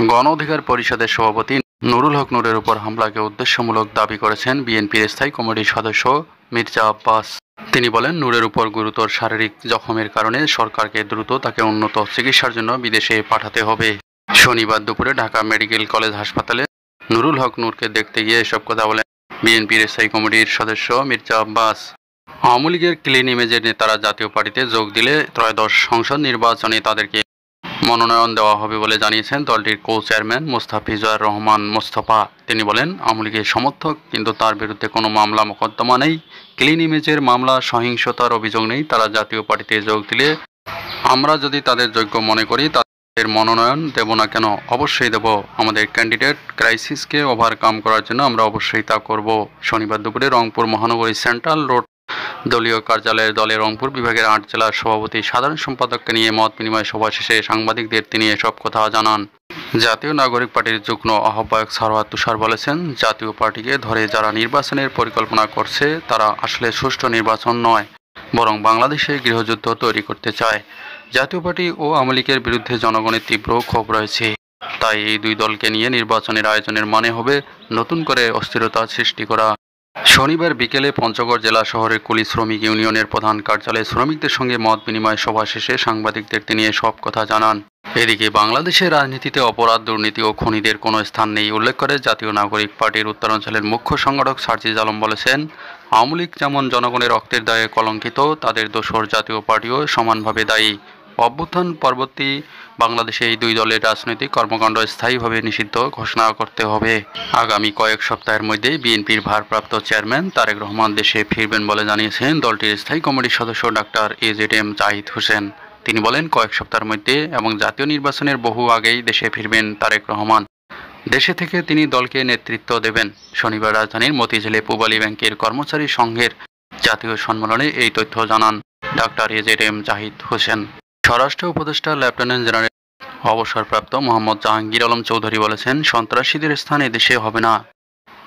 গণ অধিকার পরিষদের সভাপতি নুরুল হক নূরের উপর হামলাকে উদ্দেশ্যমূলক দাবি করেছেন বিএনপির স্থায়ী কমিটির সদস্য মির্জা আব্বাস। তিনি বলেন, নূরের উপর গুরুতর শারীরিক জখমের কারণে সরকারকে দ্রুত তাকে উন্নত চিকিৎসার জন্য বিদেশে পাঠাতে হবে। শনিবার দুপুরে ঢাকা মেডিকেল কলেজ হাসপাতালে নুরুল হক নূরকে দেখতে গিয়ে এসব কথা বলেন বিএনপির স্থায়ী কমিটির সদস্য মির্জা আব্বাস। আওয়ামী লীগের ক্লিন ইমেজের নেতারা জাতীয় পার্টিতে যোগ দিলে ত্রয়োদশ সংসদ নির্বাচনে তাদেরকে মনোনয়ন দেওয়া হবে বলে জানিয়েছেন দলটির কো চেয়ারম্যান মোস্তাফিজুর রহমান মোস্তফা। তিনি বলেন, আওয়ামী লীগের সমর্থক, কিন্তু তার বিরুদ্ধে কোনো মামলা মোকদ্দমা নেই, ক্লিন ইমেজের মামলা, সহিংসতার অভিযোগ নেই। তারা জাতীয় পার্টিতে যোগ দিলে আমরা যদি তাদের যোগ্য মনে করি তাদের মনোনয়ন দেব না কেন? অবশ্যই দেব। আমাদের ক্যান্ডিডেট ক্রাইসিসকে ওভারকাম করার জন্য আমরা অবশ্যই তা করব। শনিবার দুপুরে রংপুর মহানগরী সেন্ট্রাল রোড দলীয় কার্যালয়ের দলের রংপুর বিভাগের ৮ জেলার সভাপতি সাধারণ সম্পাদককে নিয়ে মত বিনিময় সভা শেষে সাংবাদিকদের তিনি এসব কথা জানান। জাতীয় নাগরিক পার্টির যুগ্ম আহ্বায়ক সারওয়ার তুষার বলেছেন, জাতীয় পার্টিকে ধরে যারা নির্বাচনের পরিকল্পনা করছে তারা আসলে সুষ্ঠু নির্বাচন নয়, বরং বাংলাদেশে গৃহযুদ্ধ তৈরি করতে চায়। জাতীয় পার্টি ও আওয়ামী লীগের বিরুদ্ধে জনগণের তীব্র ক্ষোভ রয়েছে। তাই এই দুই দলকে নিয়ে নির্বাচনের আয়োজনের মানে হবে নতুন করে অস্থিরতা সৃষ্টি করা। শনিবার বিকেলে পঞ্চগড় জেলা শহরের কুলি শ্রমিক ইউনিয়নের প্রধান কার্যালয়ে শ্রমিকদের সঙ্গে মত বিনিময় সভা শেষে সাংবাদিকদের তিনি এসব কথা জানান। এদিকে বাংলাদেশের রাজনীতিতে অপরাধ, দুর্নীতি ও খুনিদের কোনো স্থান নেই উল্লেখ করে জাতীয় নাগরিক পার্টির উত্তরাঞ্চলের মুখ্য সংগঠক সার্জিস আলম বলেছেন, আওয়ামী লীগ যেমন জনগণের রক্তের দায়ে কলঙ্কিত, তাদের দোসর জাতীয় পার্টিও সমানভাবে দায়ী। অভ্যুত্থান পরবর্তী বাংলাদেশে এই দুই দলের রাজনৈতিক কর্মকাণ্ড স্থায়ীভাবে নিষিদ্ধ ঘোষণা করতে হবে। আগামী কয়েক সপ্তাহের মধ্যেই বিএনপির ভারপ্রাপ্ত চেয়ারম্যান তারেক রহমান দেশে ফিরবেন বলে জানিয়েছেন দলটির স্থায়ী কমিটির সদস্য ডাক্তার এজেডএম জাহিদ হোসেন। তিনি বলেন, কয়েক সপ্তাহের মধ্যে এবং জাতীয় নির্বাচনের বহু আগেই দেশে ফিরবেন তারেক রহমান। দেশে থেকে তিনি দলকে নেতৃত্ব দেবেন। শনিবার রাজধানীর মতিঝিলে পূবালী ব্যাংকের কর্মচারী সংঘের জাতীয় সম্মেলনে এই তথ্য জানান ডাক্তার এজেডএম জাহিদ হোসেন। স্বরাষ্ট্র উপদেষ্টা লেফটেন্যান্ট জেনারেল অবসরপ্রাপ্ত মোহাম্মদ জাহাঙ্গীর আলম চৌধুরী বলেছেন, সন্ত্রাসীদের স্থান এদেশে হবে না।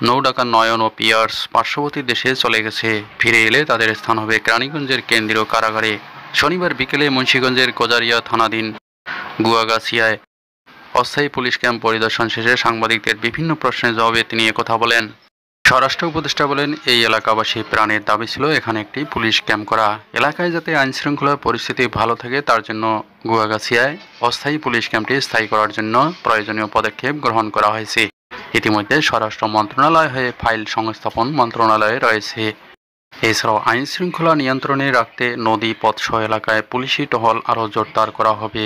নৌডাকা নয়ন ও পিয়ার্স পার্শ্ববর্তী দেশে চলে গেছে, ফিরে এলে তাদের স্থান হবে কেরানীগঞ্জের কেন্দ্রীয় কারাগারে। শনিবার বিকেলে মুন্সিগঞ্জের গজারিয়া থানাধীন গুয়াগাছিয়ায় অস্থায়ী পুলিশ ক্যাম্প পরিদর্শন শেষে সাংবাদিকদের বিভিন্ন প্রশ্নের জবাবে তিনি একথা বলেন। স্বরাষ্ট্র উপদেষ্টা বলেন, এই এলাকাবাসী প্রাণের দাবি ছিল এখানে একটি পুলিশ ক্যাম্প করা। এলাকায় যাতে আইনশৃঙ্খলা পরিস্থিতি ভালো থাকে তার জন্য গুয়াগাছিয়ায় অস্থায়ী পুলিশ ক্যাম্পটি স্থায়ী করার জন্য প্রয়োজনীয় পদক্ষেপ গ্রহণ করা হয়েছে। ইতিমধ্যে স্বরাষ্ট্র মন্ত্রণালয় হয়ে ফাইল সংস্থাপন মন্ত্রণালয়ে রয়েছে। এছাড়াও আইনশৃঙ্খলা নিয়ন্ত্রণে রাখতে নদী, পথসহ এলাকায় পুলিশি টহল আরও জোরদার করা হবে।